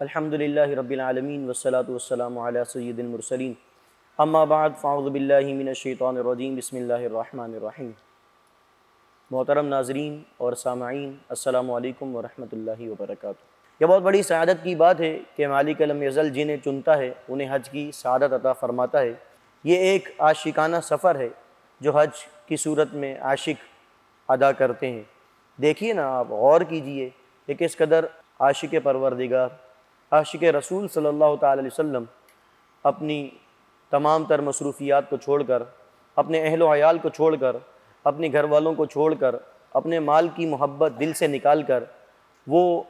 الحمد للہ رب العالمین والصلاة والسلام علی سید المرسلین اما بعد فاعوذ باللہ من الشیطان الرجیم بسم اللہ الرحمن الرحیم۔ محترم ناظرین اور سامعین، السلام علیکم ورحمۃ اللہ وبرکاتہ۔ یہ بہت بڑی سعادت کی بات ہے کہ مالک لم یزل جنہیں چنتا ہے انہیں حج کی سعادت عطا فرماتا ہے۔ یہ ایک عاشقانہ سفر ہے جو حج کی صورت میں عاشق ادا کرتے ہیں۔ دیکھیے نا، آپ غور کیجئے کہ کس قدر عاشق پروردگار، عاشق رسول صلی اللہ تعالی علیہ وسلم اپنی تمام تر مصروفیات کو چھوڑ کر، اپنے اہل و عیال کو چھوڑ کر، اپنے گھر والوں کو چھوڑ کر، اپنے مال کی محبت دل سے نکال کر وہ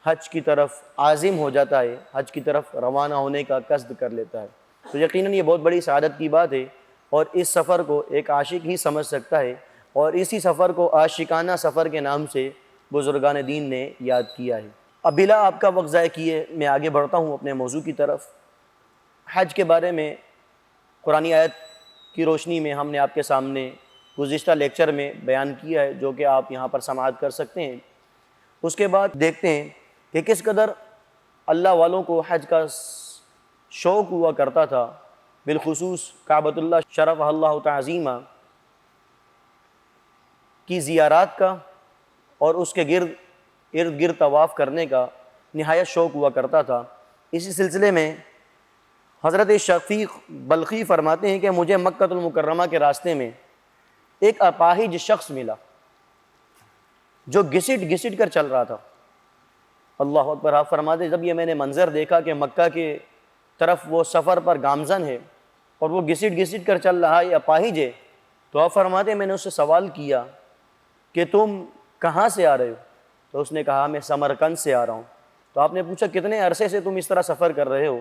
حج کی طرف عازم ہو جاتا ہے، حج کی طرف روانہ ہونے کا قصد کر لیتا ہے۔ تو یقیناً یہ بہت بڑی سعادت کی بات ہے، اور اس سفر کو ایک عاشق ہی سمجھ سکتا ہے، اور اسی سفر کو عاشقانہ سفر کے نام سے بزرگان دین نے یاد کیا ہے۔ اب بلا آپ کا وقت ضائع کیے میں آگے بڑھتا ہوں اپنے موضوع کی طرف۔ حج کے بارے میں قرآنی آیت کی روشنی میں ہم نے آپ کے سامنے گزشتہ لیکچر میں بیان کیا ہے، جو کہ آپ یہاں پر سماعت کر سکتے ہیں۔ اس کے بعد دیکھتے ہیں کہ کس قدر اللہ والوں کو حج کا شوق ہوا کرتا تھا، بالخصوص کعبۃ اللہ شرف اللہ تعظیمہ کی زیارات کا اور اس کے ارد گرد طواف کرنے کا نہایت شوق ہوا کرتا تھا۔ اسی سلسلے میں حضرت شفیق بلخی فرماتے ہیں کہ مجھے مکہ المکرمہ کے راستے میں ایک اپاہج شخص ملا جو گھسٹ کر چل رہا تھا۔ اللہ اکبر! آپ فرماتے ہیں جب یہ میں نے منظر دیکھا کہ مکہ کے طرف وہ سفر پر گامزن ہے اور وہ گھسٹ کر چل رہا ہے، اپاہج ہے، تو آپ فرماتے ہیں میں نے اس سے سوال کیا کہ تم کہاں سے آ رہے ہو؟ تو اس نے کہا میں سمرقند سے آ رہا ہوں۔ تو آپ نے پوچھا کتنے عرصے سے تم اس طرح سفر کر رہے ہو؟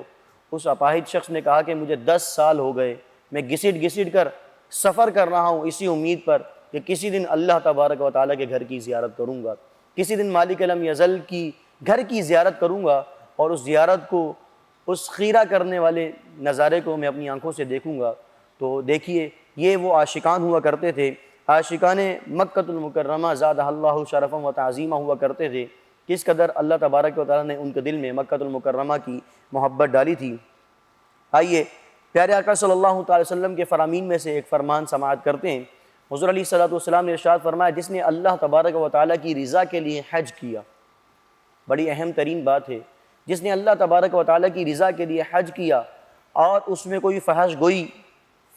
اس اپاہج شخص نے کہا کہ مجھے 10 سال ہو گئے، میں گھسٹ کر سفر کر رہا ہوں اسی امید پر کہ کسی دن اللہ تبارک و تعالیٰ کے گھر کی زیارت کروں گا، کسی دن مالک لم یزل کی گھر کی زیارت کروں گا، اور اس زیارت کو، اس خیرہ کرنے والے نظارے کو میں اپنی آنکھوں سے دیکھوں گا۔ تو دیکھیے، یہ وہ عاشقان ہوا کرتے تھے، عاشقان مکہ المکرمہ زادہ اللہ شرفا و تعظیمہ ہوا کرتے تھے۔ کس قدر اللہ تبارک و تعالیٰ نے ان کے دل میں مکہ المکرمہ کی محبت ڈالی تھی۔ آئیے پیارے آقا صلی اللہ تعالی وسلم کے فرامین میں سے ایک فرمان سماعت کرتے ہیں۔ حضور علیہ الصلوۃ والسلام نے ارشاد فرمایا، جس نے اللہ تبارک و تعالیٰ کی رضا کے لیے حج کیا، بڑی اہم ترین بات ہے، جس نے اللہ تبارک و تعالیٰ کی رضا کے لیے حج کیا اور اس میں کوئی فحش گوئی،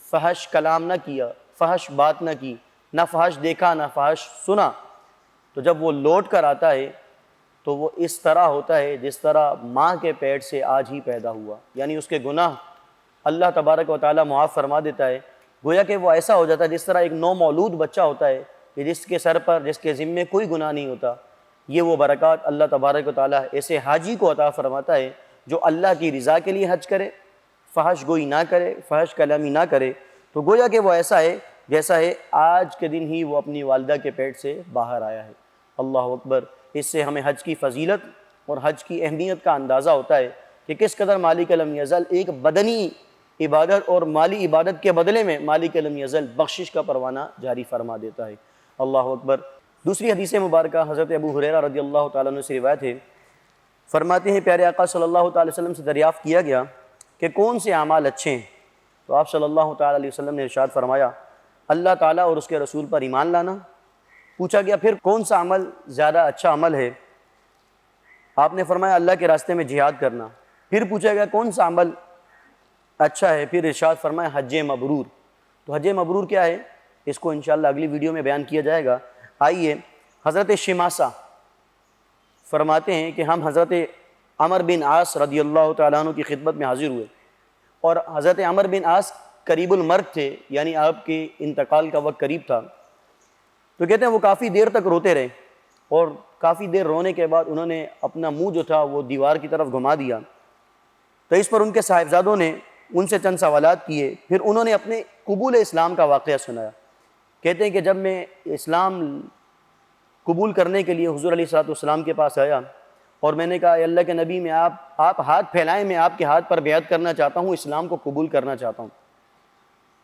فحش کلام نہ کیا، فحش بات نہ کی، نہ فحش دیکھا نہ فحش سنا، تو جب وہ لوٹ کر آتا ہے تو وہ اس طرح ہوتا ہے جس طرح ماں کے پیٹ سے آج ہی پیدا ہوا، یعنی اس کے گناہ اللہ تبارک و تعالیٰ معاف فرما دیتا ہے۔ گویا کہ وہ ایسا ہو جاتا ہے جس طرح ایک نو مولود بچہ ہوتا ہے کہ جس کے سر پر، جس کے ذمے کوئی گناہ نہیں ہوتا۔ یہ وہ برکات اللہ تبارک و تعالیٰ ایسے حاجی کو عطا فرماتا ہے جو اللہ کی رضا کے لیے حج کرے، فحش گوئی نہ کرے، فحش کلامی نہ کرے۔ تو گویا کہ وہ ایسا ہے جیسا ہے آج کے دن ہی وہ اپنی والدہ کے پیٹ سے باہر آیا ہے۔ اللہ اکبر! اس سے ہمیں حج کی فضیلت اور حج کی اہمیت کا اندازہ ہوتا ہے کہ کس قدر مالک لم یزل ایک بدنی عبادت اور مالی عبادت کے بدلے میں مالک لم یزل بخشش کا پروانہ جاری فرما دیتا ہے۔ اللہ اکبر! دوسری حدیث مبارکہ حضرت ابو ہریرہ رضی اللہ تعالیٰ عنہ سے روایت ہے، فرماتے ہیں پیارے آقا صلی اللہ تعالی وسلم سے دریافت کیا گیا کہ کون سے اعمال اچھے ہیں؟ تو آپ صلی اللہ تعالی علیہ وسلم نے ارشاد فرمایا، اللہ تعالیٰ اور اس کے رسول پر ایمان لانا۔ پوچھا گیا پھر کون سا عمل زیادہ اچھا عمل ہے؟ آپ نے فرمایا اللہ کے راستے میں جہاد کرنا۔ پھر پوچھا گیا کون سا عمل اچھا ہے؟ پھر ارشاد فرمایا حج مبرور۔ تو حج مبرور کیا ہے؟ اس کو انشاءاللہ اگلی ویڈیو میں بیان کیا جائے گا۔ آئیے حضرت شماسہ فرماتے ہیں کہ ہم حضرت عمر بن عاص رضی اللہ تعالیٰ عنہ کی خدمت میں حاضر ہوئے، اور حضرت عمر بن عاص قریب المرگ تھے، یعنی آپ کے انتقال کا وقت قریب تھا۔ تو کہتے ہیں وہ کافی دیر تک روتے رہے، اور کافی دیر رونے کے بعد انہوں نے اپنا منہ جو تھا وہ دیوار کی طرف گھما دیا۔ تو اس پر ان کے صاحبزادوں نے ان سے چند سوالات کیے، پھر انہوں نے اپنے قبول اسلام کا واقعہ سنایا۔ کہتے ہیں کہ جب میں اسلام قبول کرنے کے لیے حضور علیہ الصلوۃ والسلام کے پاس آیا اور میں نے کہا اے اللہ کے نبی، میں آپ ہاتھ پھیلائیں، میں آپ کے ہاتھ پر بیعت کرنا چاہتا ہوں، اسلام کو قبول کرنا چاہتا ہوں۔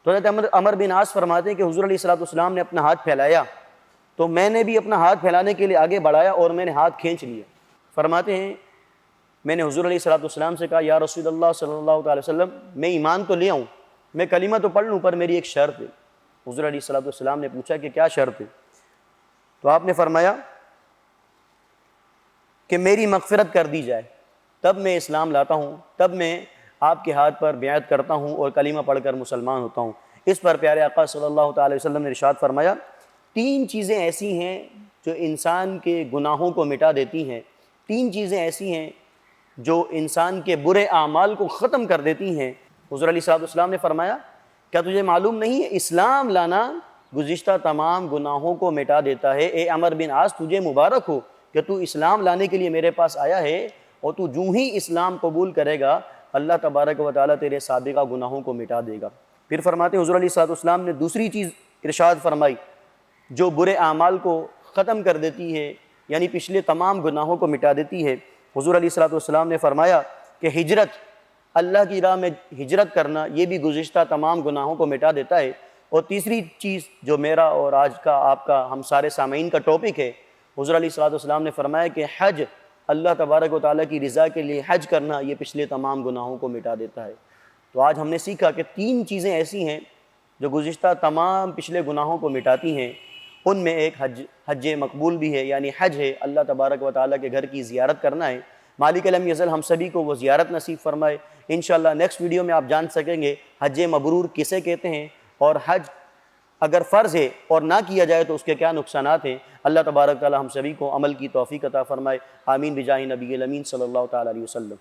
تو حضرت عمر بن عاص فرماتے ہیں کہ حضور علیہ الصلوۃ والسلام نے اپنا ہاتھ پھیلایا تو میں نے بھی اپنا ہاتھ پھیلانے کے لیے آگے بڑھایا اور میں نے ہاتھ کھینچ لیا۔ فرماتے ہیں میں نے حضور علیہ الصلوۃ والسلام سے کہا یا رسول اللہ صلی اللہ علیہ وسلم میں ایمان تو لے آؤں، میں کلمہ تو پڑھ لوں، پر میری ایک شرط ہے۔ حضور علیہ الصلوۃ والسلام نے پوچھا کہ کیا شرط ہے؟ تو آپ نے فرمایا کہ میری مغفرت کر دی جائے، تب میں اسلام لاتا ہوں، تب میں آپ کے ہاتھ پر بیعت کرتا ہوں اور کلمہ پڑھ کر مسلمان ہوتا ہوں۔ اس پر پیارے آقا صلی اللہ تعالی وسلم نے ارشاد فرمایا 3 چیزیں ایسی ہیں جو انسان کے گناہوں کو مٹا دیتی ہیں، 3 چیزیں ایسی ہیں جو انسان کے برے اعمال کو ختم کر دیتی ہیں۔ حضور علیہ الصلوۃ والسلام نے فرمایا کیا تجھے معلوم نہیں ہے اسلام لانا گزشتہ تمام گناہوں کو مٹا دیتا ہے؟ اے عمر بن عاص تجھے مبارک ہو کہ تو اسلام لانے کے لیے میرے پاس آیا ہے، اور تو جو ہی اسلام قبول کرے گا اللہ تبارک و تعالیٰ تیرے سابقہ گناہوں کو مٹا دے گا۔ پھر فرماتے ہیں حضور علیہ الصلوۃ والسلام نے دوسری چیز ارشاد فرمائی جو برے اعمال کو ختم کر دیتی ہے، یعنی پچھلے تمام گناہوں کو مٹا دیتی ہے۔ حضور علیہ الصلوۃ والسلام نے فرمایا کہ ہجرت، اللہ کی راہ میں ہجرت کرنا، یہ بھی گزشتہ تمام گناہوں کو مٹا دیتا ہے۔ اور تیسری چیز جو میرا اور آج کا آپ کا ہم سارے سامعین کا ٹاپک ہے، حضور علیہ الصلوۃ والسلام نے فرمایا کہ حج، اللہ تبارک و تعالیٰ کی رضا کے لیے حج کرنا، یہ پچھلے تمام گناہوں کو مٹا دیتا ہے۔ تو آج ہم نے سیکھا کہ 3 چیزیں ایسی ہیں جو گزشتہ تمام پچھلے گناہوں کو مٹاتی ہیں، ان میں ایک حج مقبول بھی ہے، یعنی حج ہے، اللہ تبارک و تعالیٰ کے گھر کی زیارت کرنا ہے۔ مالک لم یزل ہم سبھی کو وہ زیارت نصیب فرمائے۔ انشاءاللہ نیکسٹ ویڈیو میں آپ جان سکیں گے حج مبرور کسے کہتے ہیں، اور حج اگر فرض ہے اور نہ کیا جائے تو اس کے کیا نقصانات ہیں۔ اللہ تبارک تعالیٰ ہم سبھی کو عمل کی توفیق عطا فرمائے۔ آمین بجاہ نبی الامین صلی اللہ تعالیٰ علیہ وسلم۔